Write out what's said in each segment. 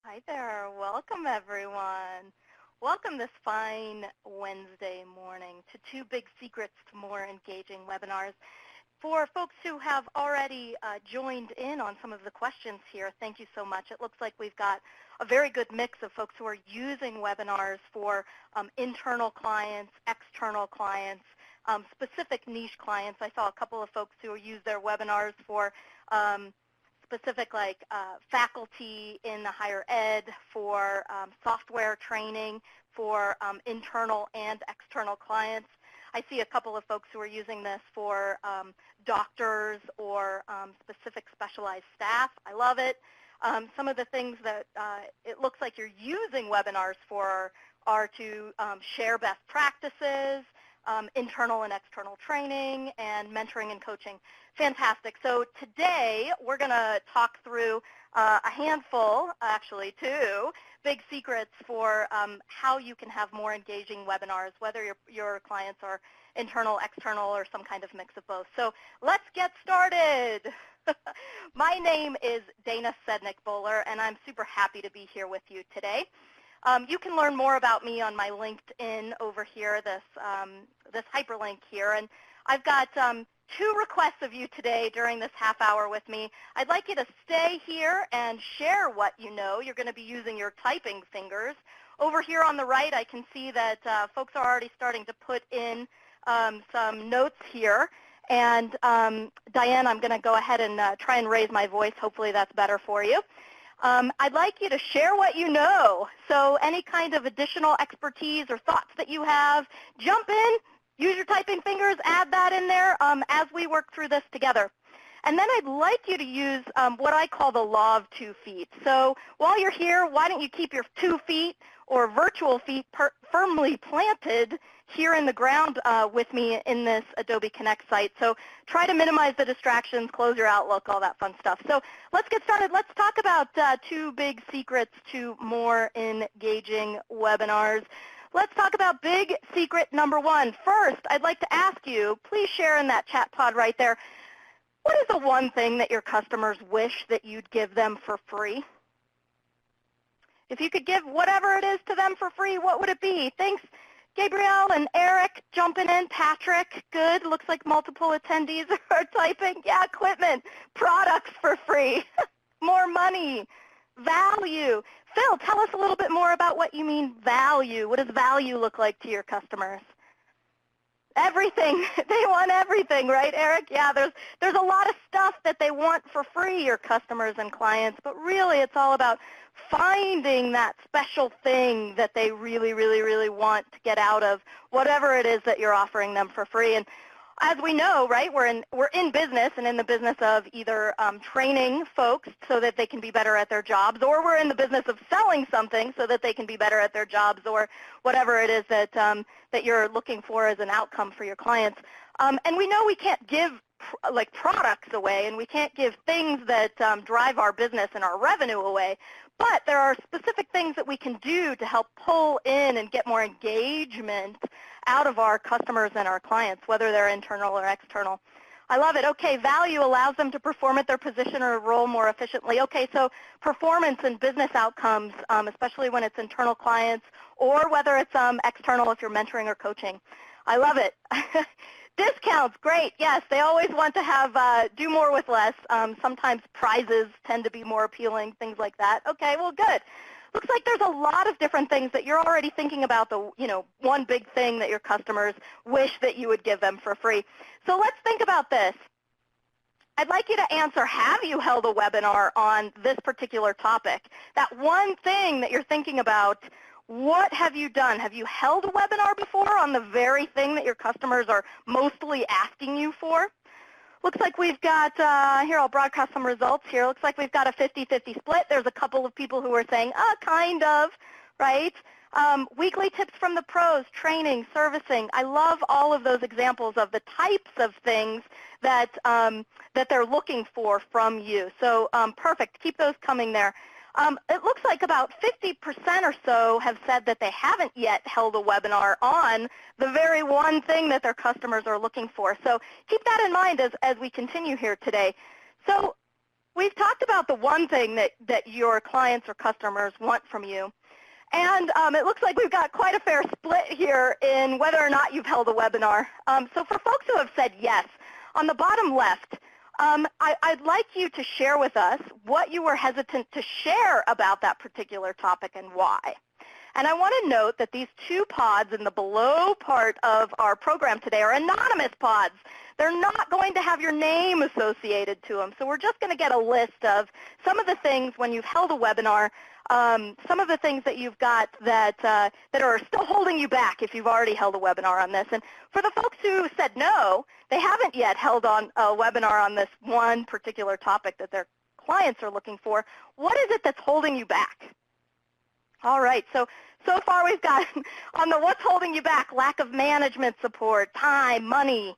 Hi there. Welcome, everyone. Welcome this fine Wednesday morning to Two Big Secrets to More Engaging Webinars. For folks who have already joined in on some of the questions here, thank you so much. It looks like we've got a very good mix of folks who are using webinars for internal clients, external clients, specific niche clients. I saw a couple of folks who use their webinars for specific faculty in the higher ed, for software training, for internal and external clients. I see a couple of folks who are using this for doctors or specific specialized staff. I love it. Some of the things that it looks like you're using webinars for are to share best practices, internal and external training, and mentoring and coaching. Fantastic. So today we're going to talk through a handful, actually two, big secrets for how you can have more engaging webinars, whether your clients are internal, external, or some kind of mix of both. So let's get started. My name is Dana Sednick-Bowler, and I'm super happy to be here with you today. You can learn more about me on my LinkedIn over here, this hyperlink here. And I've got two requests of you today during this half hour with me. I'd like you to stay here and share what you know. You're going to be using your typing fingers. Over here on the right, I can see that folks are already starting to put in some notes here. And Diane, I'm going to go ahead and try and raise my voice. Hopefully that's better for you. I'd like you to share what you know. So any kind of additional expertise or thoughts that you have, jump in, use your typing fingers, add that in there as we work through this together. And then I'd like you to use what I call the law of 2 feet. So while you're here, why don't you keep your 2 feet or virtual feet firmly planted here in the ground with me in this Adobe Connect site. So try to minimize the distractions, close your Outlook, all that fun stuff. So let's get started. Let's talk about 2 big secrets to more engaging webinars. Let's talk about big secret number 1. First, I'd like to ask you, please share in that chat pod right there, what is the one thing that your customers wish that you'd give them for free? If you could give whatever it is to them for free, what would it be? Thanks, Gabrielle and Eric jumping in. Patrick, good. Looks like multiple attendees are typing. Yeah, equipment, products for free, more money, value. Phil, tell us a little bit more about what you mean value. What does value look like to your customers? Everything. They want everything, right, Eric? Yeah, there's a lot of stuff that they want for free, your customers and clients, but really it's all about finding that special thing that they really, really, really want to get out of whatever it is that you're offering them for free. And as we know, right, we're in business and in the business of either training folks so that they can be better at their jobs, or we're in the business of selling something so that they can be better at their jobs, or whatever it is that that you're looking for as an outcome for your clients. And we know we can't give like products away, and we can't give things that drive our business and our revenue away. But there are specific things that we can do to help pull in and get more engagement out of our customers and our clients, whether they're internal or external. I love it. Okay, value allows them to perform at their position or role more efficiently. Okay, so performance and business outcomes, especially when it's internal clients, or whether it's external if you're mentoring or coaching. I love it. Discounts, great. Yes, they always want to have do more with less. Sometimes prizes tend to be more appealing, things like that. Okay, well, good. Looks like there's a lot of different things that you're already thinking about, the one big thing that your customers wish that you would give them for free. So let's think about this. I'd like you to answer, have you held a webinar on this particular topic? That one thing that you're thinking about, what have you done? Have you held a webinar before on the very thing that your customers are mostly asking you for? Looks like we've got, here I'll broadcast some results here. Looks like we've got a 50-50 split. There's a couple of people who are saying, kind of, right? Weekly tips from the pros, training, servicing. I love all of those examples of the types of things that, that they're looking for from you. So perfect. Keep those coming there. It looks like about 50% or so have said that they haven't yet held a webinar on the very one thing that their customers are looking for. So keep that in mind as we continue here today. So we've talked about the one thing that your clients or customers want from you. And it looks like we've got quite a fair split here in whether or not you've held a webinar. So for folks who have said yes, on the bottom left, I'd like you to share with us what you were hesitant to share about that particular topic and why. And I want to note that these two pods in the below part of our program today are anonymous pods. They're not going to have your name associated to them. So we're just going to get a list of some of the things when you've held a webinar, some of the things that you've got that are still holding you back if you've already held a webinar on this. And for the folks who said no, they haven't yet held on a webinar on this one particular topic that their clients are looking for, what is it that's holding you back? All right, so far we've got on the what's holding you back, lack of management support, time, money,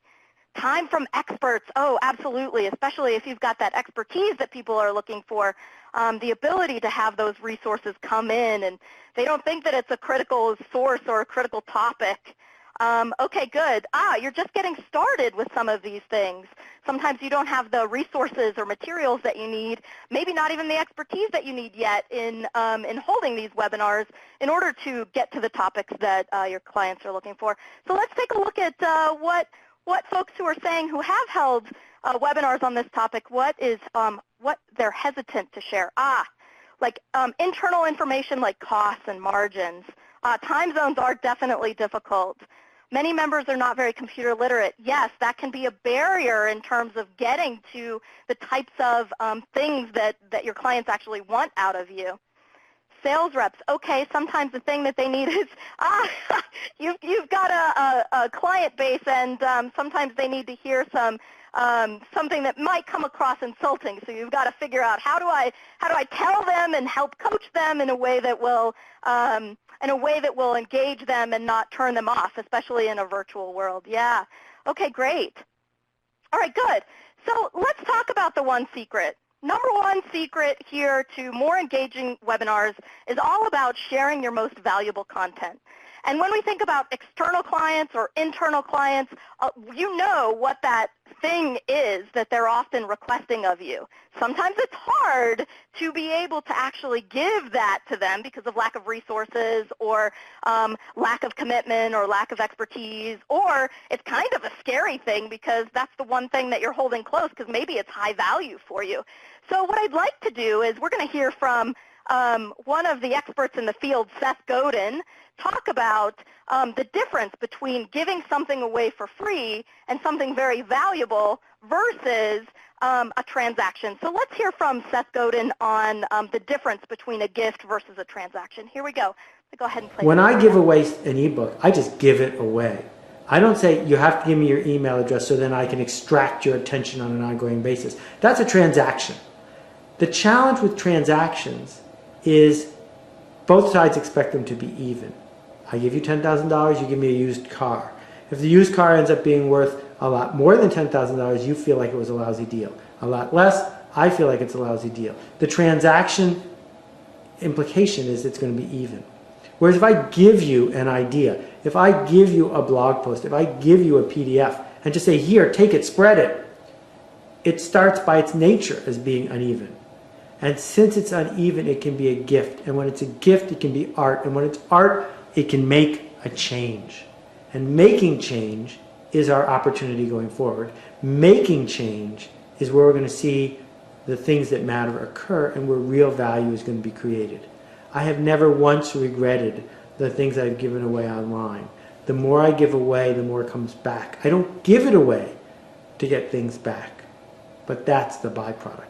time from experts. Oh, absolutely, especially if you've got that expertise that people are looking for, the ability to have those resources come in and they don't think that it's a critical source or a critical topic. Okay, good. You're just getting started with some of these things. Sometimes you don't have the resources or materials that you need, maybe not even the expertise that you need yet in holding these webinars in order to get to the topics that your clients are looking for. So let's take a look at what folks who are saying who have held webinars on this topic, what they're hesitant to share. Like internal information like costs and margins. Time zones are definitely difficult. Many members are not very computer literate. Yes, that can be a barrier in terms of getting to the types of things that your clients actually want out of you. Sales reps, okay, sometimes the thing that they need is, you've got a client base and sometimes they need to hear something that might come across insulting. So you've got to figure out how do I tell them and help coach them in a way that will engage them and not turn them off, especially in a virtual world. Yeah. Okay, great. All right, good. So let's talk about the one secret. Number one secret here to more engaging webinars is all about sharing your most valuable content. And when we think about external clients or internal clients, you know what that thing is that they're often requesting of you. Sometimes it's hard to be able to actually give that to them because of lack of resources or lack of commitment or lack of expertise, or it's kind of a scary thing because that's the one thing that you're holding close because maybe it's high value for you. So what I'd like to do is we're going to hear from one of the experts in the field, Seth Godin, talk about the difference between giving something away for free and something very valuable versus a transaction. So let's hear from Seth Godin on the difference between a gift versus a transaction. Here we go. Go ahead and play. When I give away an ebook, I just give it away. I don't say you have to give me your email address so then I can extract your attention on an ongoing basis. That's a transaction. The challenge with transactions is both sides expect them to be even. I give you $10,000, you give me a used car. If the used car ends up being worth a lot more than $10,000, you feel like it was a lousy deal. A lot less, I feel like it's a lousy deal. The transaction implication is it's going to be even. Whereas if I give you an idea, if I give you a blog post, if I give you a PDF and just say, here, take it, spread it, it starts by its nature as being uneven. And since it's uneven, it can be a gift. And when it's a gift, it can be art. And when it's art, it can make a change. And making change is our opportunity going forward. Making change is where we're going to see the things that matter occur and where real value is going to be created. I have never once regretted the things I've given away online. The more I give away, the more comes back. I don't give it away to get things back, but that's the byproduct.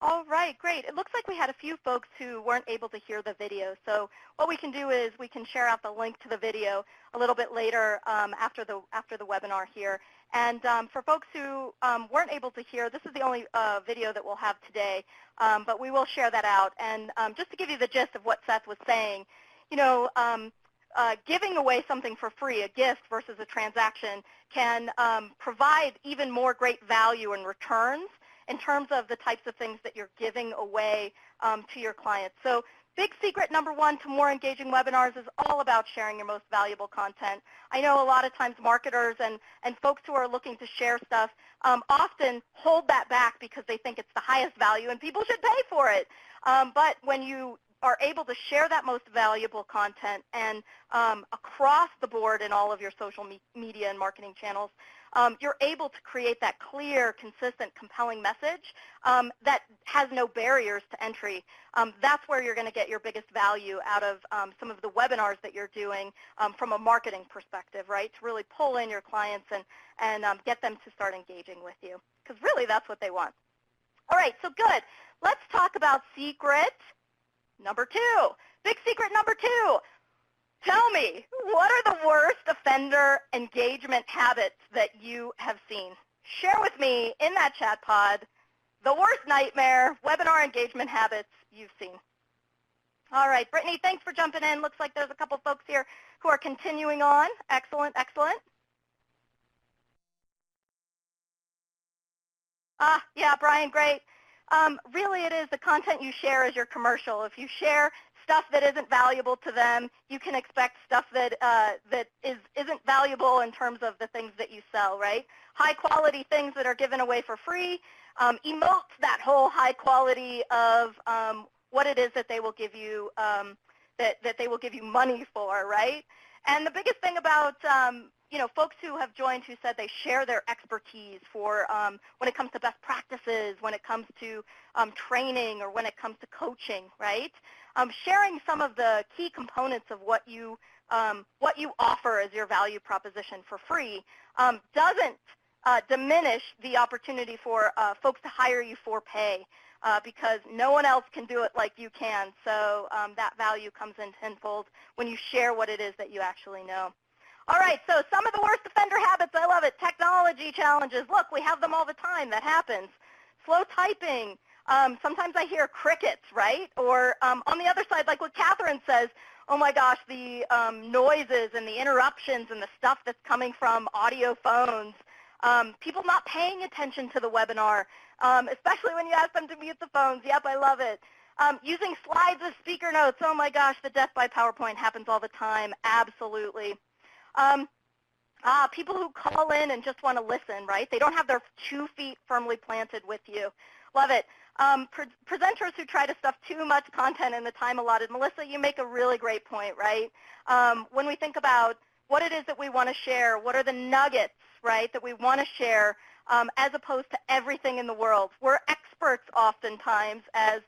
All right, great. It looks like we had a few folks who weren't able to hear the video. So what we can do is we can share out the link to the video a little bit later after the webinar here. And for folks who weren't able to hear, this is the only video that we'll have today, but we will share that out. And just to give you the gist of what Seth was saying, you know, giving away something for free, a gift versus a transaction, can provide even more great value and returns in terms of the types of things that you're giving away to your clients. So Big secret number one to more engaging webinars is all about sharing your most valuable content. I know a lot of times marketers and folks who are looking to share stuff often hold that back because they think it's the highest value and people should pay for it. But when you are able to share that most valuable content and across the board in all of your social media and marketing channels, you're able to create that clear, consistent, compelling message that has no barriers to entry. That's where you're going to get your biggest value out of some of the webinars that you're doing from a marketing perspective, right? To really pull in your clients and get them to start engaging with you, because really that's what they want. All right, so good. Let's talk about secret number two. Big secret number two. Tell me, what are the worst offender engagement habits that you have seen? Share with me in that chat pod the worst nightmare webinar engagement habits you've seen. All right, Brittany, thanks for jumping in. Looks like there's a couple folks here who are continuing on. Excellent, excellent. Yeah, Brian, great. Really, it is the content you share is your commercial. If you share stuff that isn't valuable to them, you can expect stuff that isn't valuable in terms of the things that you sell, right? High quality things that are given away for free emotes that whole high quality of what it is that they will give you that they will give you money for, right? And the biggest thing about folks who have joined who said they share their expertise for when it comes to best practices, when it comes to training, or when it comes to coaching, right? Sharing some of the key components of what you offer as your value proposition for free doesn't diminish the opportunity for folks to hire you for pay because no one else can do it like you can. So that value comes in tenfold when you share what it is that you actually know. All right, so some of the worst offender habits, I love it. Technology challenges. Look, we have them all the time. That happens. Slow typing. Sometimes I hear crickets, right? Or on the other side, like what Catherine says, oh my gosh, the noises and the interruptions and the stuff that's coming from audio phones. People not paying attention to the webinar, especially when you ask them to mute the phones. Yep, I love it. Using slides as speaker notes. Oh my gosh, the death by PowerPoint happens all the time. Absolutely. People who call in and just want to listen, right? They don't have their 2 feet firmly planted with you. Love it. Presenters who try to stuff too much content in the time allotted. Melissa, you make a really great point, right? When we think about what it is that we want to share, what are the nuggets, right, that we want to share as opposed to everything in the world. We're experts oftentimes as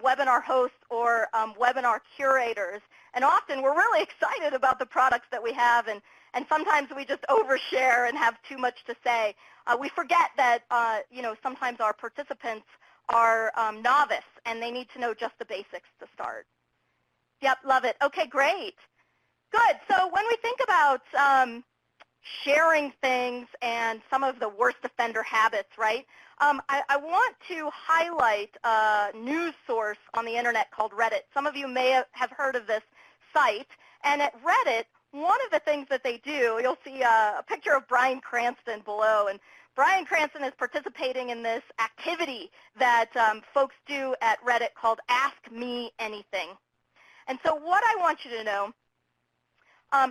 webinar hosts or webinar curators, and often we're really excited about the products that we have, and sometimes we just overshare and have too much to say. We forget that sometimes our participants are novice and they need to know just the basics to start. Yep, love it. Okay, great. Good. So when we think about sharing things and some of the worst offender habits, right, I want to highlight a news source on the internet called Reddit. Some of you may have heard of this site. And at Reddit, one of the things that they do, you'll see a picture of Bryan Cranston below. And Bryan Cranston is participating in this activity that folks do at Reddit called Ask Me Anything. And so what I want you to know,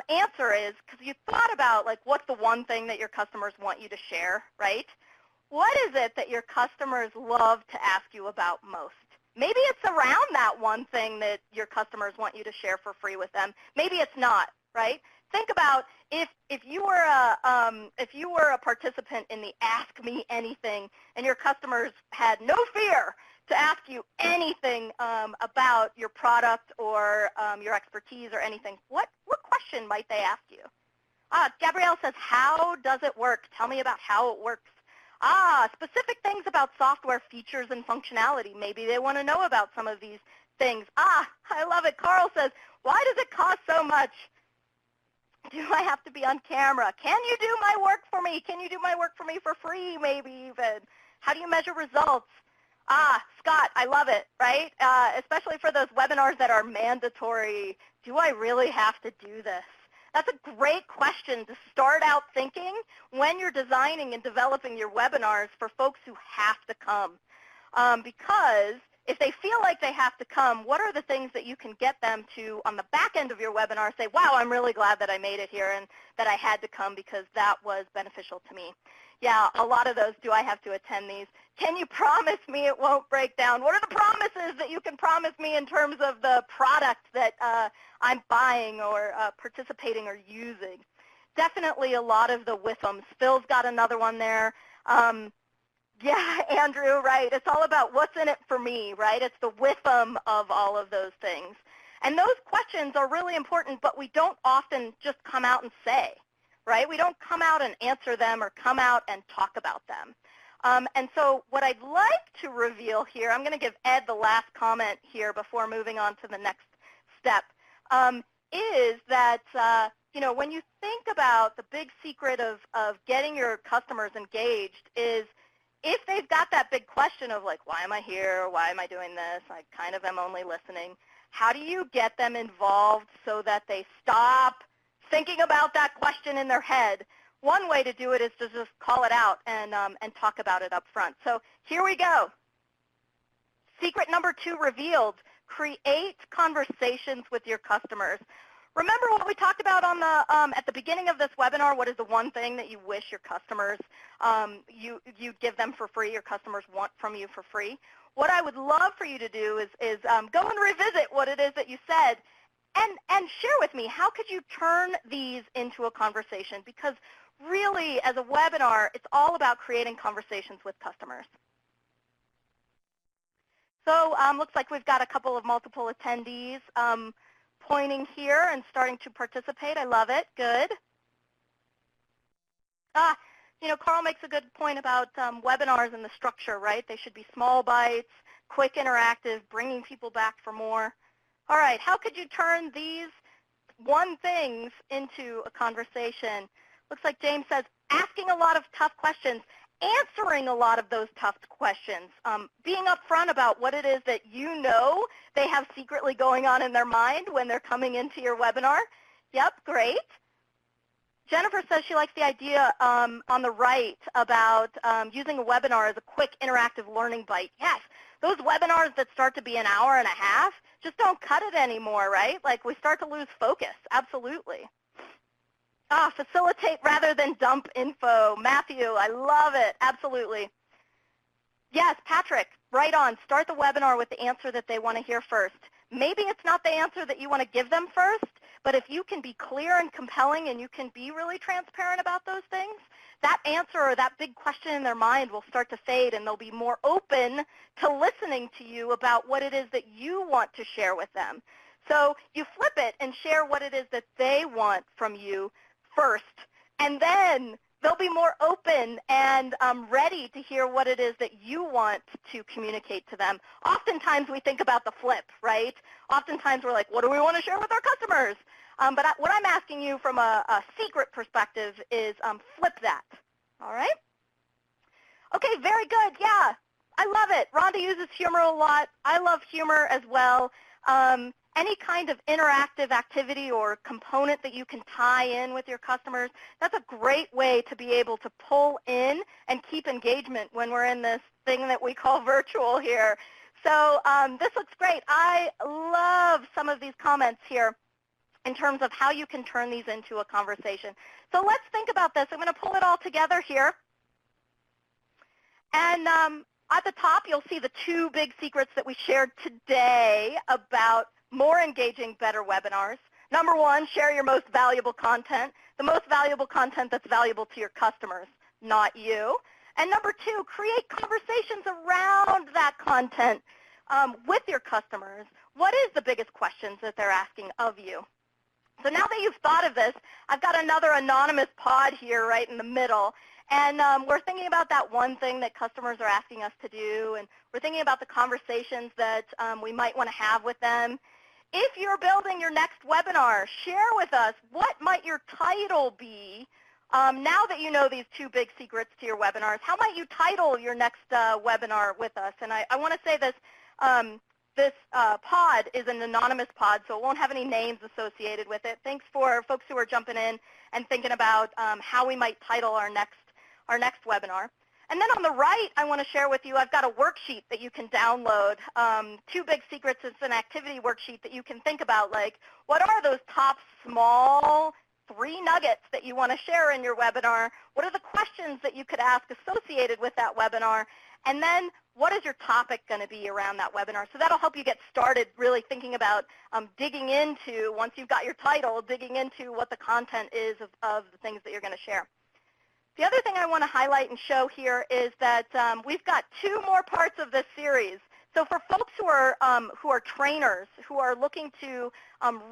answer is, because you thought about, like, what's the one thing that your customers want you to share, right? What is it that your customers love to ask you about most? Maybe it's around that one thing that your customers want you to share for free with them. Maybe it's not, right? Think about if you were a participant in the Ask Me Anything and your customers had no fear to ask you anything about your product or your expertise or anything. What question might they ask you? Gabrielle says, how does it work? Tell me about how it works. Specific things about software features and functionality. Maybe they want to know about some of these things. I love it. Carl says, why does it cost so much? Do I have to be on camera? Can you do my work for me? Can you do my work for me for free, maybe even? How do you measure results? Scott, I love it, right? Especially for those webinars that are mandatory. Do I really have to do this? That's a great question to start out thinking when you're designing and developing your webinars for folks who have to come. Because if they feel like they have to come, what are the things that you can get them to, on the back end of your webinar, say, wow, I'm really glad that I made it here and that I had to come because that was beneficial to me. Yeah, a lot of those, do I have to attend these? Can you promise me it won't break down? What are the promises that you can promise me in terms of the product that I'm buying or participating or using? Definitely a lot of the with them. Phil's got another one there. Yeah, Andrew, right. It's all about what's in it for me, right? It's the with them of all of those things. And those questions are really important, but we don't often just come out and say, right? We don't come out and answer them or come out and talk about them. And so what I'd like to reveal here, I'm going to give Ed the last comment here before moving on to the next step, is that, you know, when you think about the big secret of getting your customers engaged is if they've got that big question of like, why am I here? Why am I doing this? I kind of am only listening. How do you get them involved so that they stop thinking about that question in their head? One way to do it is to just call it out and talk about it up front. So here we go. Secret number 2 revealed. Create conversations with your customers. Remember what we talked about on the at the beginning of this webinar? What is the one thing that you wish your customers, you'd give them for free, your customers want from you for free? What I would love for you to do is go and revisit what it is that you said and share with me, how could you turn these into a conversation? Because really, as a webinar, it's all about creating conversations with customers. So looks like we've got a couple of multiple attendees pointing here and starting to participate. I love it. Good. You know, Carl makes a good point about webinars and the structure, right? They should be small bites, quick, interactive, bringing people back for more. All right, how could you turn these one things into a conversation? Looks like James says, asking a lot of tough questions, answering a lot of those tough questions, being upfront about what it is that you know they have secretly going on in their mind when they're coming into your webinar. Yep, great. Jennifer says she likes the idea on the right about using a webinar as a quick interactive learning bite. Yes, those webinars that start to be an hour and a half, just don't cut it anymore, right? Like we start to lose focus, absolutely. Facilitate rather than dump info. Matthew, I love it, absolutely. Yes, Patrick, right on. Start the webinar with the answer that they want to hear first. Maybe it's not the answer that you want to give them first, but if you can be clear and compelling and you can be really transparent about those things, that answer or that big question in their mind will start to fade and they'll be more open to listening to you about what it is that you want to share with them. So you flip it and share what it is that they want from you first, and then they'll be more open and ready to hear what it is that you want to communicate to them. Oftentimes we think about the flip, right? Oftentimes we're like, what do we want to share with our customers? But what I'm asking you from a secret perspective is flip that, all right? Okay, very good, yeah. I love it. Rhonda uses humor a lot. I love humor as well. Any kind of interactive activity or component that you can tie in with your customers, that's a great way to be able to pull in and keep engagement when we're in this thing that we call virtual here. So this looks great. I love some of these comments here in terms of how you can turn these into a conversation. So let's think about this. I'm going to pull it all together here. And at the top, you'll see the 2 big secrets that we shared today about more engaging, better webinars. Number 1, share your most valuable content, the most valuable content that's valuable to your customers, not you. And number 2, create conversations around that content with your customers. What is the biggest questions that they're asking of you? So now that you've thought of this, I've got another anonymous pod here right in the middle. And we're thinking about that one thing that customers are asking us to do, and we're thinking about the conversations that we might want to have with them. If you're building your next webinar, share with us what might your title be. Now that you know these 2 big secrets to your webinars, how might you title your next webinar with us? And I want to say this, this pod is an anonymous pod, so it won't have any names associated with it. Thanks for folks who are jumping in and thinking about how we might title our next webinar. And then on the right, I want to share with you, I've got a worksheet that you can download. 2 Big Secrets is an activity worksheet that you can think about, like, what are those top small 3 nuggets that you want to share in your webinar? What are the questions that you could ask associated with that webinar? And then what is your topic going to be around that webinar? So that'll help you get started really thinking about digging into, once you've got your title, digging into what the content is of the things that you're going to share. The other thing I want to highlight and show here is that we've got 2 more parts of this series. So for folks who are trainers, who are looking to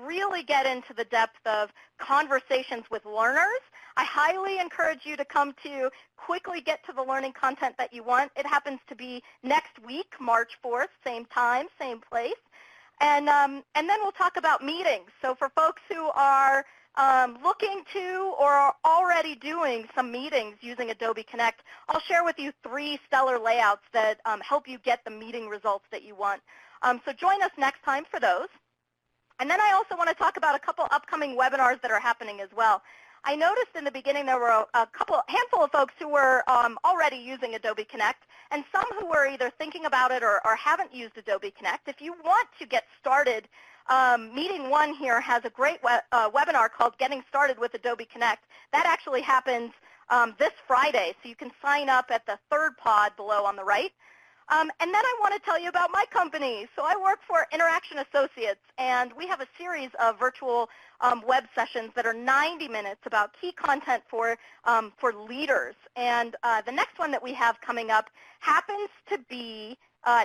really get into the depth of conversations with learners, I highly encourage you to come to quickly get to the learning content that you want. It happens to be next week, March 4th, same time, same place. And then we'll talk about meetings. So for folks who are looking to or are already doing some meetings using Adobe Connect, I'll share with you 3 stellar layouts that help you get the meeting results that you want. So join us next time for those. And then I also want to talk about a couple upcoming webinars that are happening as well. I noticed in the beginning there were a handful of folks who were already using Adobe Connect, and some who were either thinking about it or haven't used Adobe Connect. If you want to get started, MeetingOne here has a great webinar called Getting Started with Adobe Connect. That actually happens this Friday, so you can sign up at the 3rd pod below on the right. And then I want to tell you about my company. So I work for Interaction Associates, and we have a series of virtual web sessions that are 90 minutes about key content for leaders. And the next one that we have coming up happens to be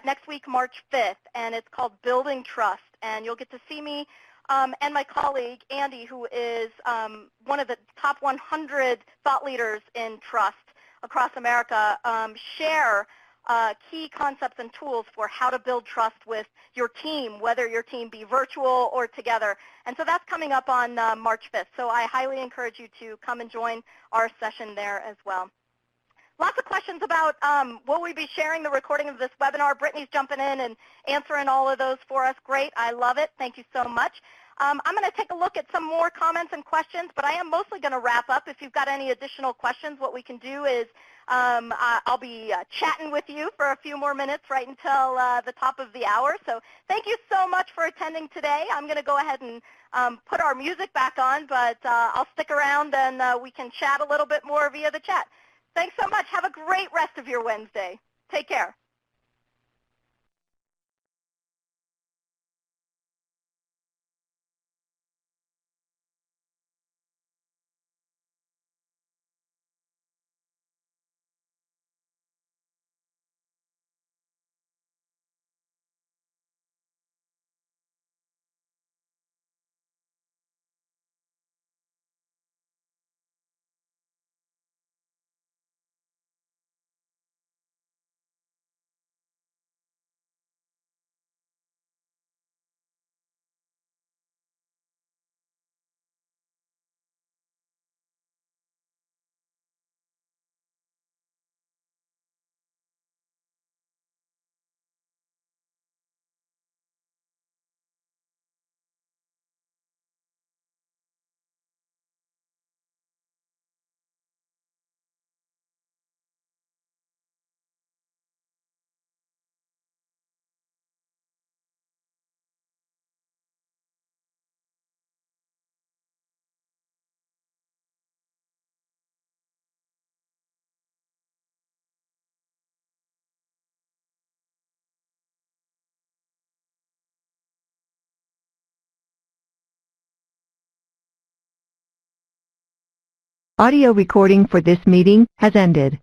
next week, March 5th, and it's called Building Trust. And you'll get to see me and my colleague, Andy, who is one of the top 100 thought leaders in trust across America, share key concepts and tools for how to build trust with your team, whether your team be virtual or together. And so that's coming up on March 5th. So I highly encourage you to come and join our session there as well. Lots of questions about will we be sharing the recording of this webinar. Brittany's jumping in and answering all of those for us. Great. I love it. Thank you so much. I'm going to take a look at some more comments and questions, but I am mostly going to wrap up. If you've got any additional questions, what we can do is I'll be chatting with you for a few more minutes right until the top of the hour. So thank you so much for attending today. I'm going to go ahead and put our music back on, but I'll stick around and we can chat a little bit more via the chat. Thanks so much. Have a great rest of your Wednesday. Take care. Audio recording for this meeting has ended.